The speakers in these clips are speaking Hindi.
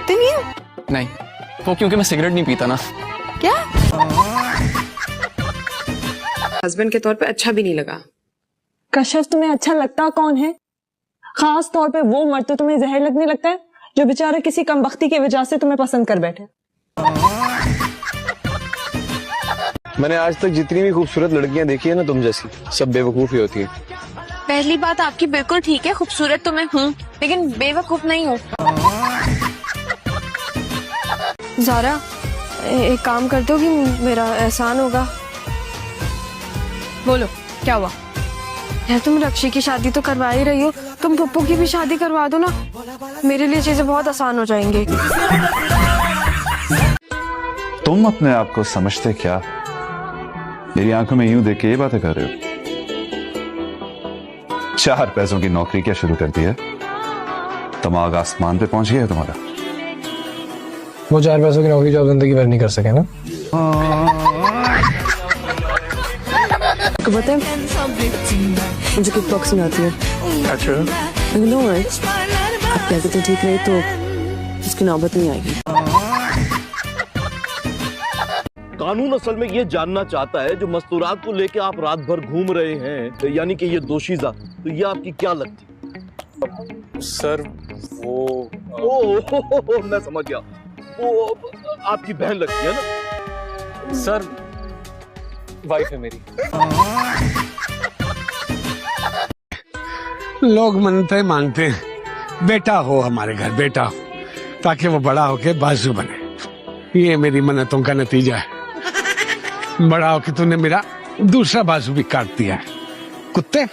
पीते नहीं हो? नहीं, वो क्योंकि मैं सिगरेट नहीं पीता ना। क्या? हस्बैंड के तौर पे अच्छा भी नहीं लगा। कशिश तुम्हें अच्छा लगता कौन है? खास तौर पे वो मर्द तुम्हें जहर लगने लगता है जो बेचारे किसी कमबख्ती की वजह से तुम्हें पसंद कर बैठे। मैंने आज तक जितनी भी खूबसूरत लड़कियां देखी है ना तुम जैसी, सब बेवकूफ ही होती है। पहली बात आपकी बिल्कुल ठीक है, खूबसूरत तो मैं हूँ लेकिन बेवकूफ नहीं हूँ। ज़ारा, एक काम कर दो कि मेरा एहसान होगा। बोलो क्या हुआ? यार तुम रक्षी की शादी तो करवा ही रही हो, तुम पप्पू की भी शादी करवा दो ना, मेरे लिए चीजें बहुत आसान हो जाएंगी। तुम अपने आप को समझते क्या? मेरी आंखों में यूं देख के ये बातें कर रहे हो? 4 पैसों की नौकरी क्या शुरू कर दी है? दिमाग आसमान पे पहुंच गया है तुम्हारा। वो 4 पैसों की नौकरी जो आप जिंदगी भर नहीं कर सके ना। पता है मुझे किक बॉक्सिंग आती है। अच्छा, नो वर्ड्स, अब क्या तो ठीक रही तो उसकी नौबत नहीं आएगी। कानून असल में ये जानना चाहता है जो मस्तूरात को लेके आप रात भर घूम रहे हैं, यानी कि ये दोशीजा, तो ये आपकी क्या लगती? सर वो ओ, मैं समझ गया, वो आपकी बहन लगती है ना? सर वाइफ है मेरी। लोग मनते मांगते हैं, बेटा हो हमारे घर, बेटा हो, ताकि वो बड़ा होके बाजू बने। ये मेरी मन्नतों का नतीजा है। बड़ा होके तूने मेरा दूसरा बाजू भी काट दिया है। कुत्ते,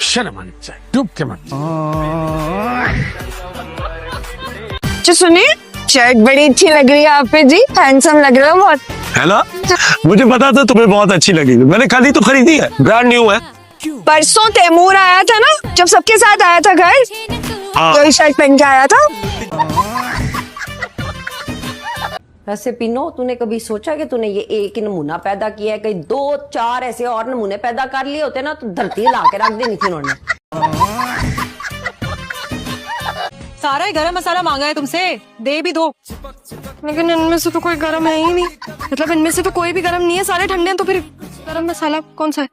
शर्म आनी चाहिए, डूब के मत। सुनिए, शर्ट बड़ी अच्छी लग रही है आप पे जी, हैंडसम लग रहे हो बहुत। है ना? मुझे पता था तुम्हें बहुत अच्छी लगी, मैंने कल ही तो खरीदी है, ब्रांड न्यू है। परसों तैमूर आया था ना, जब सबके साथ आया था घर, तो शर्ट पहन के आया था। वैसे पिनो, तूने कभी सोचा कि तूने ये एक ही नमूना पैदा किया है? कहीं 2-4 ऐसे और नमूने पैदा कर लिए होते ना तो धरती हिला के रख देनी थी उन्होंने। सारा गरम मसाला मांगा है तुमसे, दे भी दो। लेकिन इनमें से तो कोई गरम है ही नहीं, मतलब इनमें से तो कोई भी गरम नहीं है, सारे ठंडे हैं, तो फिर गरम मसाला कौन सा है?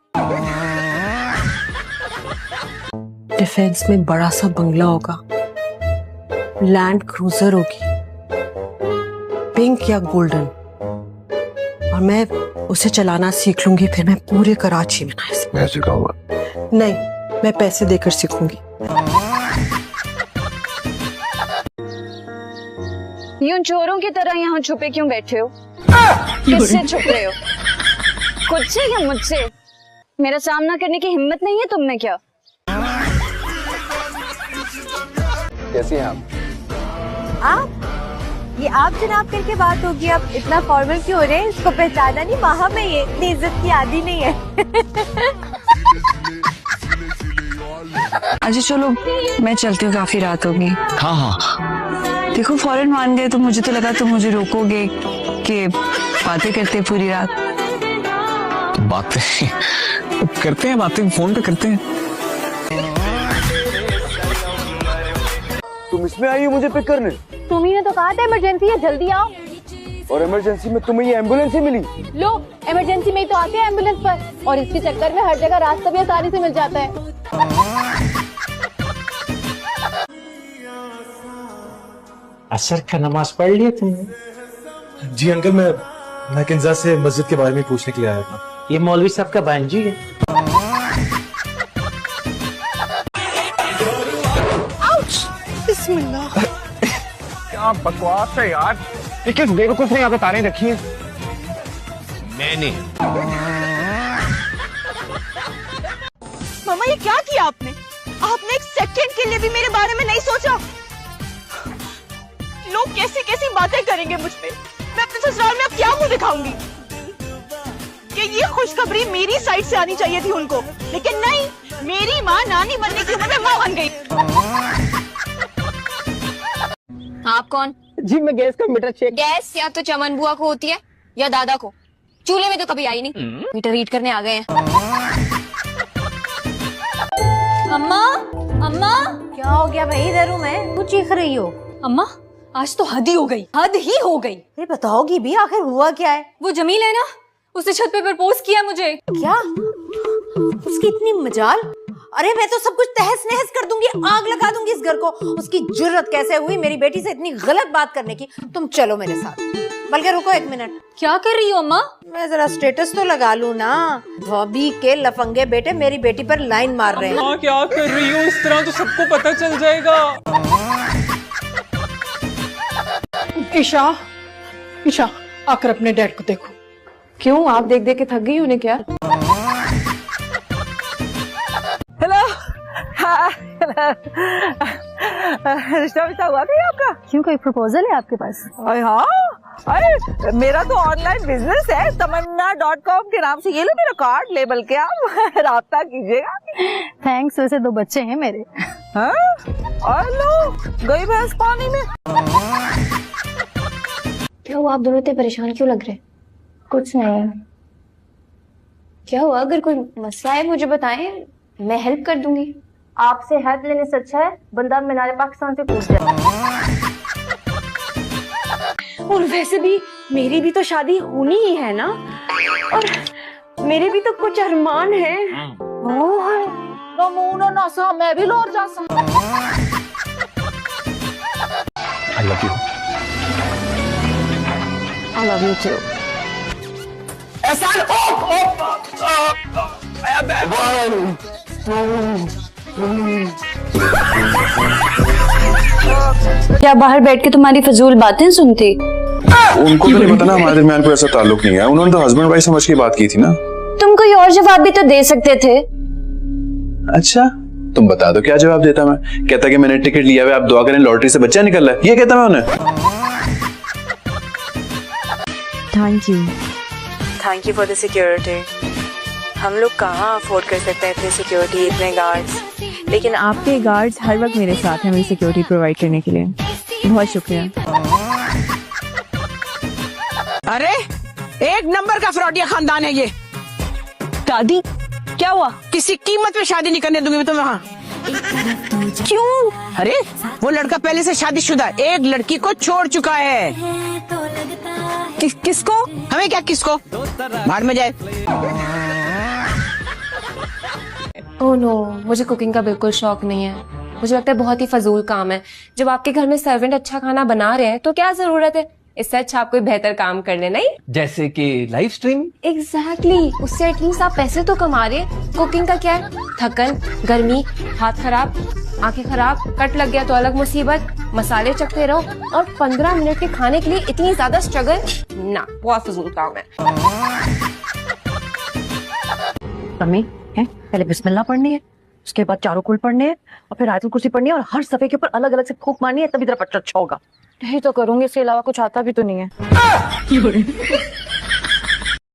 डिफेंस में बड़ा सा बंगला होगा, लैंड क्रूजर होगी, पिंक या गोल्डन, और मैं उसे चलाना सीख लूंगी, फिर मैं पूरे कराची में मैं सिखाऊंगा। नहीं, मैं पैसे देकर सीखूंगी। यूं चोरों की तरह यहाँ छुपे क्यों बैठे हो? किससे छुप रहे हो? खुद से या मुझसे? मेरा सामना करने की हिम्मत नहीं है तुम में क्या? कैसी हैं आप? आप? ये आप जनाब करके बात होगी, आप इतना फॉर्मल क्यों हो रहे हैं? इसको पहचाना नहीं? वहाँ में ये इतनी इज्जत की आदी नहीं है। अच्छा चलो मैं चलती हूँ, काफी रात होगी। हाँ हाँ, देखो फौरन मान गए तो मुझे तो लगा तुम मुझे रोकोगे कि बातें करते पूरी रात। बातें करते हैं, बातें फोन पे करते हैं। तुम इसमें आई हो मुझे पिक करने? तुम्ही ने तो कहा था इमरजेंसी है, जल्दी आओ। और इमरजेंसी में तुम्हें ये एम्बुलेंस ही मिली? लो, इमरजेंसी में ही तो आते हैं एम्बुलेंस पर, और इसके चक्कर में हर जगह रास्ता भी आसानी से मिल जाता है। असर का नमाज पढ़ लिया तुमने? जी अंकल, मैं किंजा से मस्जिद के बारे में पूछने के लिए आया था। ये मौलवी साहब का बांजी है। बिस्मिल्लाह। क्या बकवास है यार, ये किस बेवकूफ ने यहाँ पे तारें रखी हैं? मैंने। मामा ये क्या किया आपने? आपने एक सेकंड के लिए भी मेरे बारे में नहीं सोचा? लोग कैसी कैसी बातें करेंगे मुझ पे, मैं अपने ससुराल में अब क्या मुंह दिखाऊंगी? कि ये खुशखबरी मेरी साइड से आनी चाहिए थी उनको, लेकिन नहीं, मेरी माँ नानी बनने की उम्र में माँ बन गई। आप कौन? जी मैं गैस का मीटर चेक। गैस या तो चमन बुआ को होती है या दादा को, चूल्हे में तो कभी आई नहीं। मीटर रीड करने आ गए हैं। अम्मा, अम्मा, क्या हो गया भाई? इधर हूँ मैं, तू चीख रही हो? अम्मा आज तो हद ही हो गई, हद ही हो गई। अरे बताओगी भी आखिर हुआ क्या है? वो जमील है ना, उसने छत पे प्रपोज किया मुझे। क्या? उसकी इतनी मजाल? अरे मैं तो सब कुछ तहस नहस कर दूंगी, आग लगा दूंगी इस घर को। उसकी जुर्रत कैसे हुई मेरी बेटी से इतनी गलत बात करने की? तुम चलो मेरे साथ। बल्कि रुको 1 मिनट। क्या कर रही हो अम्मा? मैं जरा स्टेटस तो लगा लूं ना। भाभी के लफंगे बेटे मेरी बेटी पर लाइन मार रहे हैं। क्या कर रही हो? इस तरह तो सबको पता चल जाएगा। ईशा, ईशा आकर अपने डैड को देखो। क्यों, आप देख देख के थक गई उन्हें क्या? रिश्ता विश्ता हुआ क्या आपका? क्यों, कोई प्रपोजल है आपके पास? अरे हाँ, अरे मेरा तो ऑनलाइन बिजनेस है tamanna.com के नाम से। ये लो मेरा कार्ड, लेबल के आप राब्ता कीजिएगा। थैंक्स। वैसे 2 बच्चे हैं मेरे। हाँ? और लो गई भैंस पानी में। क्या हुआ, आप दोनों इतने परेशान क्यों लग रहे? कुछ नहीं। क्या हुआ? अगर कोई मसला है मुझे बताएं, मैं हेल्प कर दूंगी। आपसे हेल्प लेने से अच्छा है बंदा मीनारे पाकिस्तान से पूछ जाए। और वैसे भी मेरी भी तो शादी होनी ही है ना, और मेरे भी तो कुछ अरमान हैं। नमूना नासा मैं भी लौट जा सकता। I love you. I love you too. क्या बाहर बैठ के तुम्हारी फजूल बातें सुनती? उनको तो नहीं पता ना, हमारे दरमियान कोई ऐसा ताल्लुक नहीं है। उन्होंने तो हस्बैंड वाइफ समझ के बात की थी ना। तुम कोई और जवाब भी तो दे सकते थे। अच्छा तुम बता दो क्या जवाब देता मैं? कहता कि मैंने टिकट लिया हुआ, आप दुआ करें लॉटरी से बच्चा निकल रहा है, ये कहता मैं उन्हें। Thank you for the security. हम लोग कहाँ अफोर्ड कर सकते हैं इतनी सिक्योरिटी, इतने गार्ड्स, लेकिन आपके गार्ड्स हर वक्त मेरे साथ हैं मेरी सिक्योरिटी प्रोवाइड करने के लिए। बहुत शुक्रिया। अरे 1 नंबर का फ्रॉडिया खानदान है ये। दादी क्या हुआ? किसी कीमत पे शादी नहीं करने दूंगी मैं तुम्हें। वहाँ क्यों? अरे वो लड़का पहले से शादीशुदा है, एक लड़की को छोड़ चुका है। किसको? हमें क्या किसको? भाड़ में जाए। ओह नो, मुझे कुकिंग का बिल्कुल शौक नहीं है। मुझे लगता है बहुत ही फजूल काम है। जब आपके घर में सर्वेंट अच्छा खाना बना रहे हैं तो क्या जरूरत है? इससे अच्छा आप कोई बेहतर काम कर ले। नहीं, जैसे कि लाइव स्ट्रीम। एग्जैक्टली, उससे एटलीस्ट आप पैसे तो कमा रहे हैं। कुकिंग का क्या है? थकन, गर्मी, हाथ खराब, आंखें खराब, कट लग गया तो अलग मुसीबत, मसाले चखते रहो, और 15 मिनट के खाने के लिए इतनी ज्यादा स्ट्रगल, ना, बहुत फजूल काम है। मम्मी है, पहले बिस्मिल्लाह पढ़नी है, उसके बाद चारों कुल पढ़ने हैं, और फिर आयतुल कुर्सी पढ़नी है, और हर सफे के ऊपर अलग अलग से फूंक मारनी है, तभी तेरा पट्टा अच्छा होगा। यही तो करूंगी, इसके अलावा कुछ आता भी तो नहीं है।